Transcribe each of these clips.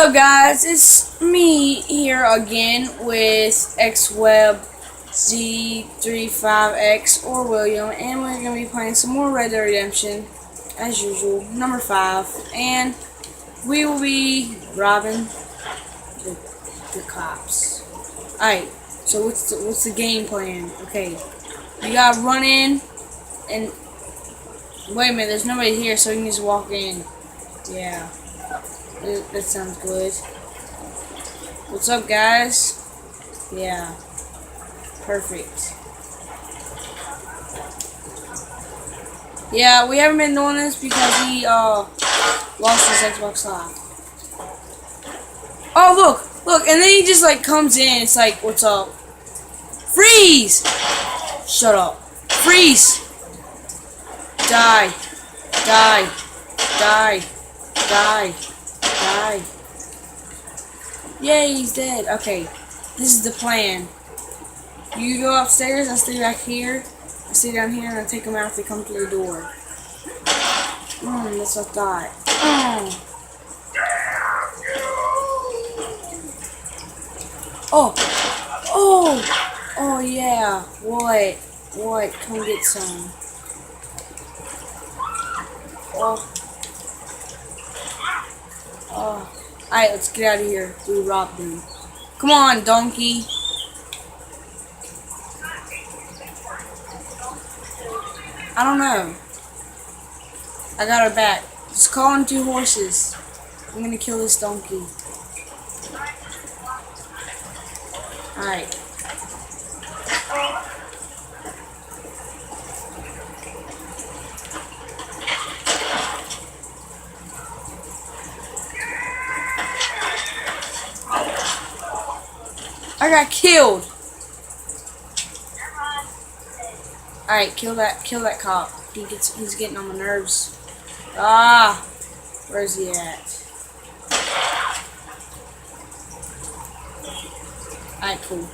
up, guys? It's me here again with XWeb Z35X or William, and we're gonna be playing some more Red Dead Redemption as usual, number 5, and we will be robbing the cops. Alright, so what's the game plan? Okay, you gotta run in and wait a minute. There's nobody here, so you can just walk in. Yeah. That sounds good. What's up, guys? Yeah. Perfect. Yeah, we haven't been doing this because he lost his Xbox Live. Oh, look, and then he just like comes in. It's like, what's up? Freeze! Shut up. Freeze! Die. Die. Die. Die. Die. Yay, he's dead. Okay, this is the plan. You go upstairs, I stay back here. I stay down here, and I take them out if they come through the door. That's what I thought. Oh, yeah. What? Come get some. Alright, let's get out of here. We robbed them. Come on, donkey. I don't know. I got her back. Just call in 2 horses. I'm gonna kill this donkey. Alright. I got killed. Alright, kill that cop. He's getting on my nerves. Where's he at? Alright, cool.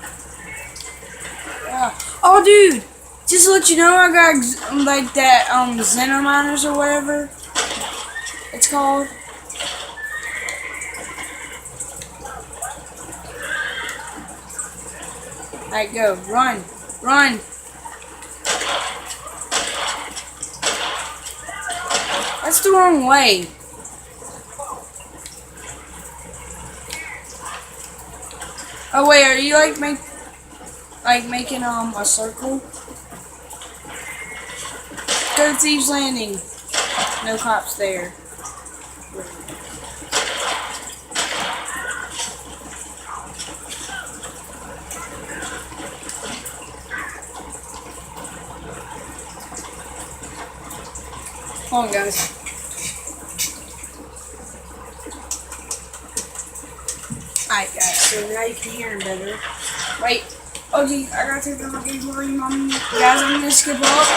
Oh, dude! Just to let you know, I got like that Xenominers or whatever it's called. Alright, go. Run. Run. That's the wrong way. Oh wait, are you making a circle? Go to Thieves Landing. No cops there. Hold on, guys. Alright, guys, so now you can hear him better. Wait. Oh, gee, I gotta take down my game volume on me. Guys, I'm gonna skip up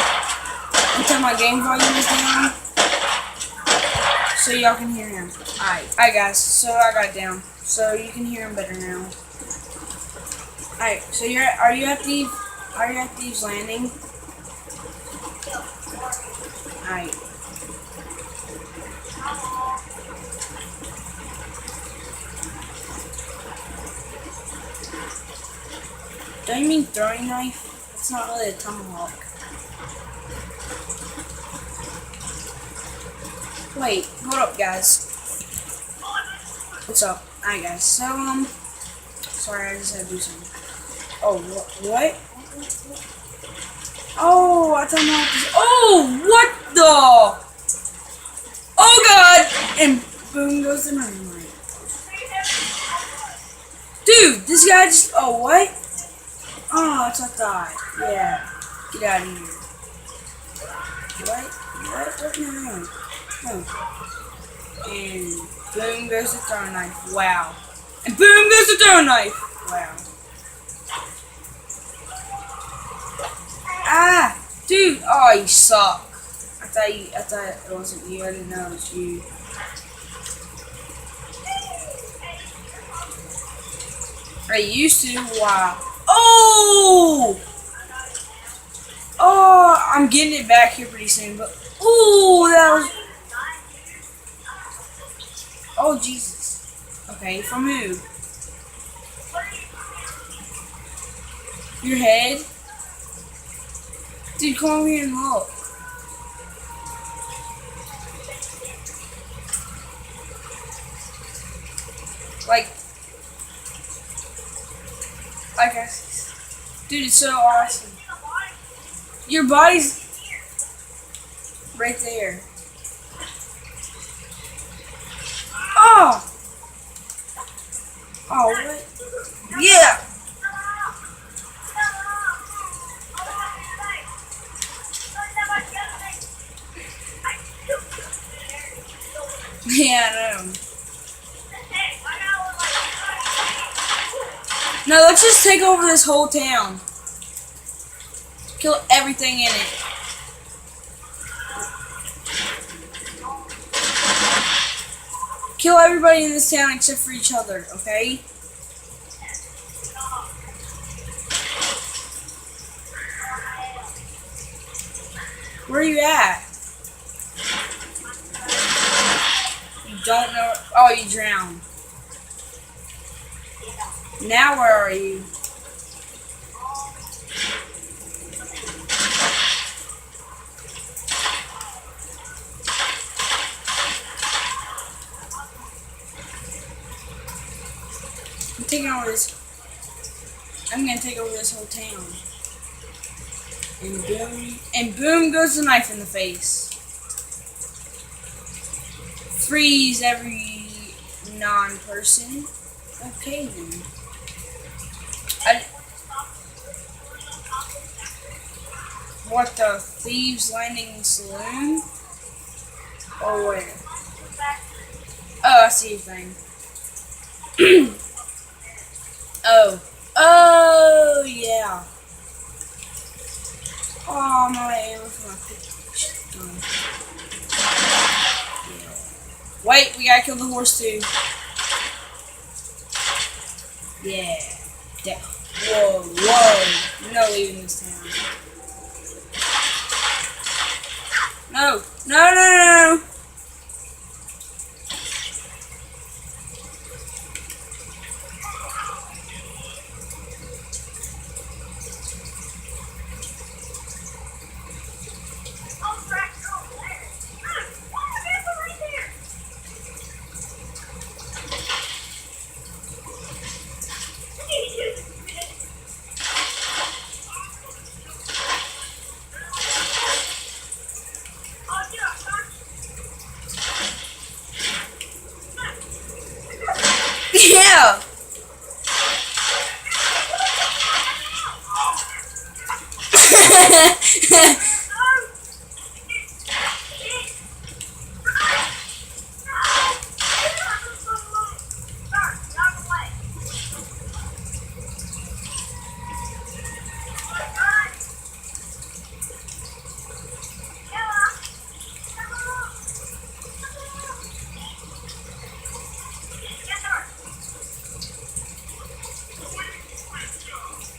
until my game volume is down so y'all can hear him. Alright, guys, so I got it down. So you can hear him better now. Alright, so are you at Thieves Landing? Alright. Don't you mean throwing knife? It's not really a tomahawk. Wait, hold up, guys. What's up? Alright, guys. So, sorry, I just had to do something. Oh, what? Oh, I don't know. Oh, what the? Oh, God! And boom goes the dynamite. Dude, this guy just. Oh, what? Oh, that's what I thought. Yeah. Get out of here. What? No. And boom goes the throwing knife. Wow. And boom goes the throwing knife. Wow. Dude. Oh, you suck. I thought it wasn't you. I didn't know it was you. I used to. Wow. Oh! Oh, I'm getting it back here pretty soon, but oh, that was. Oh, Jesus. Okay, from who? Your head? Dude, come over here and look. Like, dude, it's so awesome. Your body's right there. Oh! Oh, what? Yeah! Yeah, I know. No, let's just take over this whole town. Kill everything in it. Kill everybody in this town except for each other, okay? Where are you at? You don't know. Oh, you drowned. Now where are you? I'm taking over this. I'm gonna take over this whole town. And boom goes the knife in the face. Freeze every non-person. Okay then. What, the Thieves Landing Saloon? Or where? Oh, I see your thing. Oh. Oh, yeah. Oh, my ammo for my gun. Yeah. Wait, we gotta kill the horse too. Yeah. Whoa, whoa. You're not leaving this town. No, no, no, no, no. Yeah.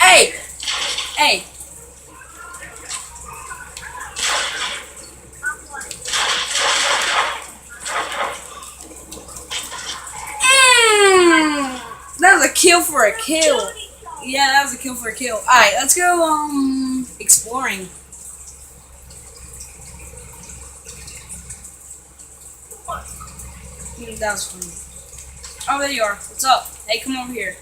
Hey! Hey! That was a kill for a kill. Yeah, that was a kill for a kill. Alright, let's go, exploring. That was funny. Oh, there you are. What's up? Hey, come over here.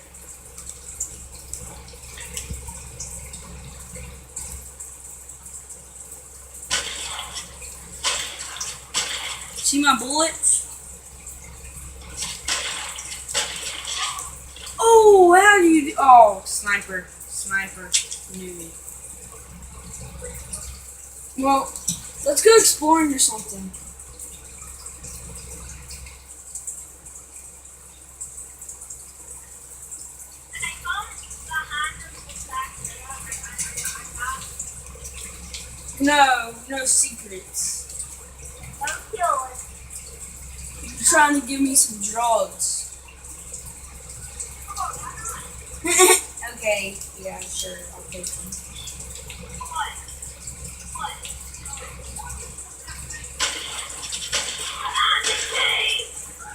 See my bullets? Oh, how do you do? Oh, sniper. Sniper. Knew me. Well, let's go exploring or something. No, no secrets. You're trying to give me some drugs. Okay, yeah, sure, I'll take them.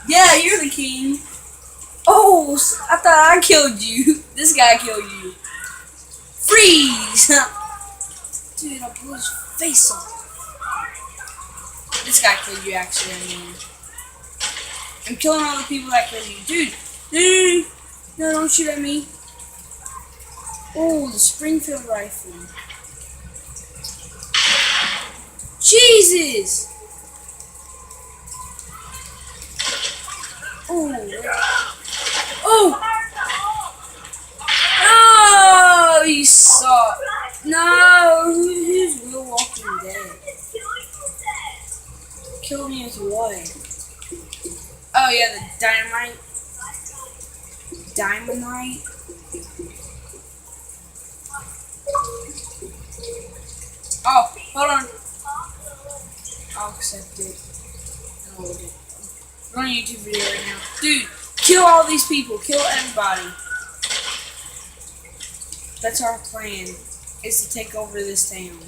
Yeah, you're the king. Oh, I thought I killed you. This guy killed you. Freeze! Dude, I blew his face off. This guy killed you, actually, I mean. I'm killing all the people that killed you. Dude, no, don't shoot at me. Oh, the Springfield rifle. Jesus! Oh! Oh, you suck. No, who's Real Walking Dead? Kill me with what? Oh yeah, the dynamite. Dynamite. Oh, hold on. I'll accept it. I'll hold it. We're on a YouTube video right now. Dude, kill all these people. Kill everybody. That's our plan, is to take over this town.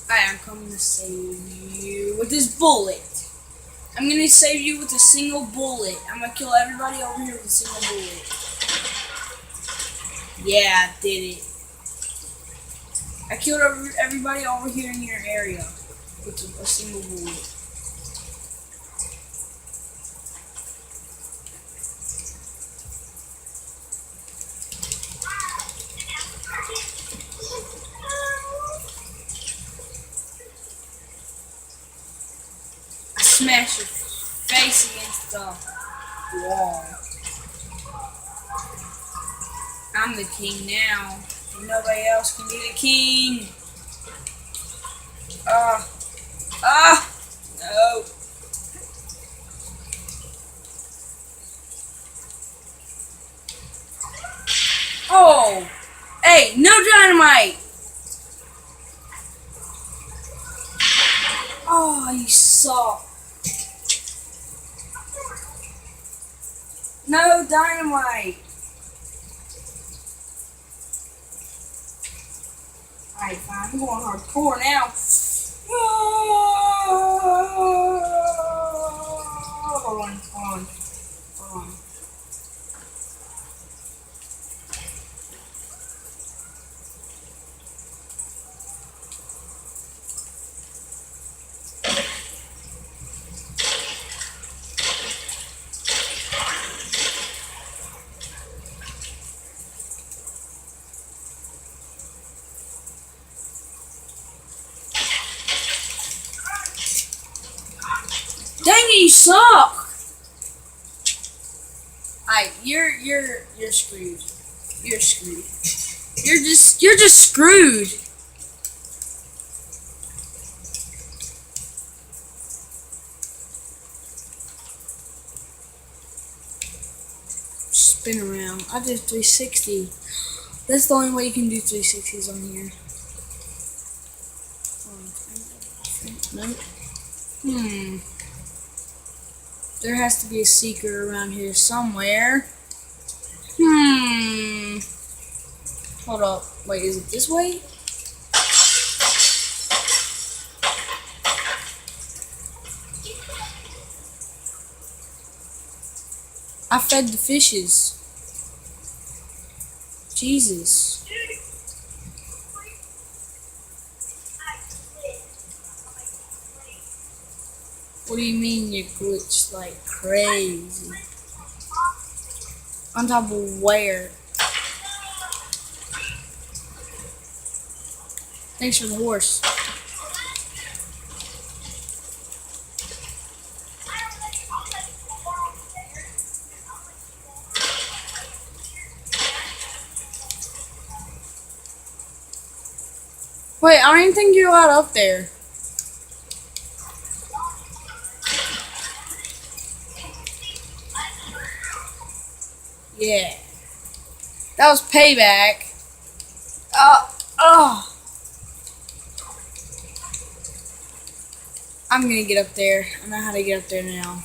I'm coming to save you with this bullet. I'm gonna save you with a single bullet. I'm gonna kill everybody over here with a single bullet. Yeah, I did it. I killed everybody over here in your area with a single bullet. I smashed your face against the wall. I'm the king now. Nobody else can be the king. No. Oh, hey, no dynamite. Oh, you suck. No dynamite. Alright, fine. I'm going hardcore now. Hold on. Dang it, you suck! Alright, you're screwed. You're screwed. You're just screwed. Spin around. I did 360. That's the only way you can do 360s on here. No. There has to be a secret around here somewhere. Hold up. Wait, is it this way? I fed the fishes. Jesus. What do you mean you glitched like crazy? On top of where? Thanks for the horse. Wait, I don't even think you're allowed up there. Yeah. That was payback. I'm gonna get up there. I know how to get up there now.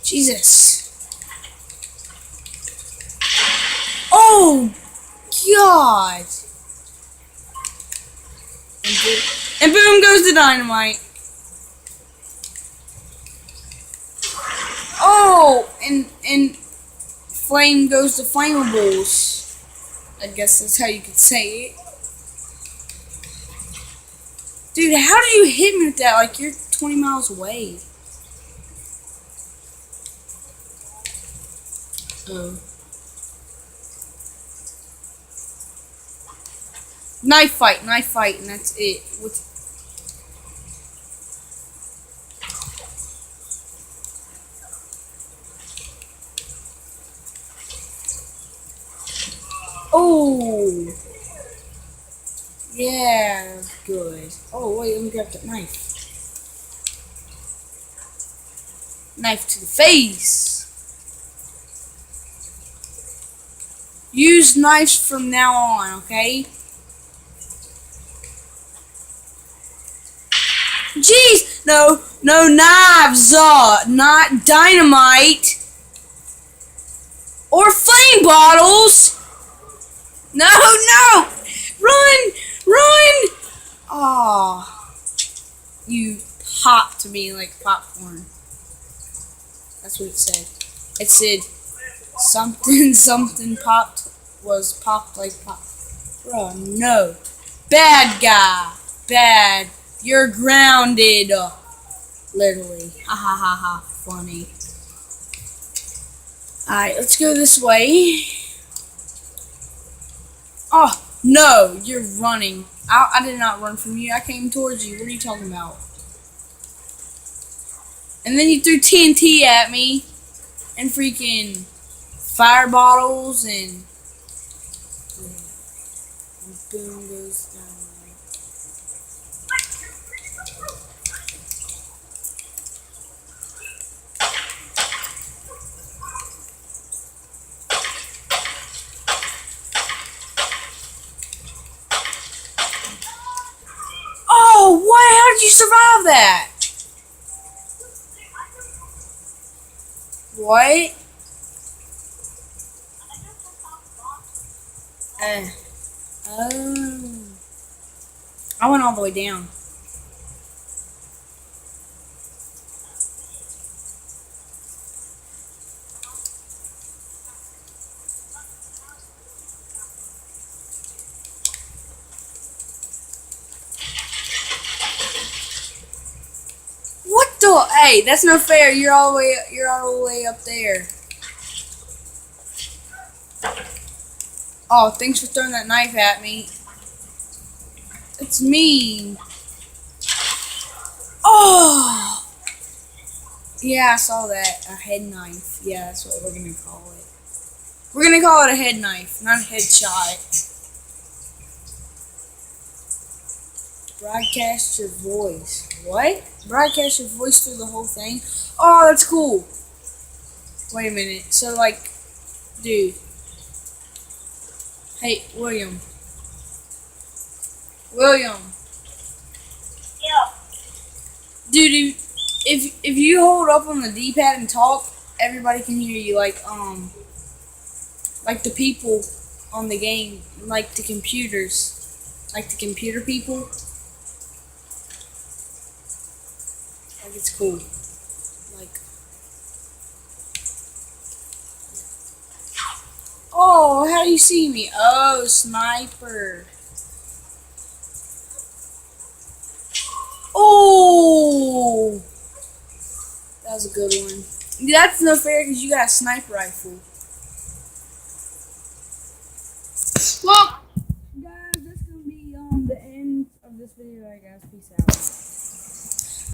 Jesus. Oh! god! And boom goes the dynamite. Oh, and flame goes to flammables. I guess that's how you could say it. Dude, how do you hit me with that? Like, you're 20 miles away. Oh. Knife fight, and that's it. Oh! Yeah, good. Oh, wait, let me grab that knife. Knife to the face. Use knives from now on, okay? Jeez! No knives, not dynamite. Or flame bottles. No! Run! Aw. You popped me like popcorn. That's what it said. It said something was popped like pop. Bro, no. Bad guy. Bad. You're grounded. Literally. Ha ha ha ha. Funny. Alright, let's go this way. Oh, no. You're running. I did not run from you. I came towards you. What are you talking about? And then you threw TNT at me. And freaking fire bottles and boom goes down. Oh, what? How did you survive that? What? Oh. I went all the way down. What the? Hey, that's no fair. You're all the way up there. Oh, thanks for throwing that knife at me. It's mean. Oh! Yeah, I saw that. A head knife. Yeah, that's what we're gonna call it. We're gonna call it a head knife, not a headshot. Broadcast your voice. What? Broadcast your voice through the whole thing? Oh, that's cool. Wait a minute. So, like, dude. Hey, William. Yeah. Dude, if you hold up on the D-pad and talk, everybody can hear you. Like the people on the game, like the computers, like the computer people. Like, it's cool. Like, oh, how do you see me? Oh, sniper. Oh, that was a good one. That's no fair because you got a sniper rifle. Well, guys, that's gonna be the end of this video. Alright, guys, peace out.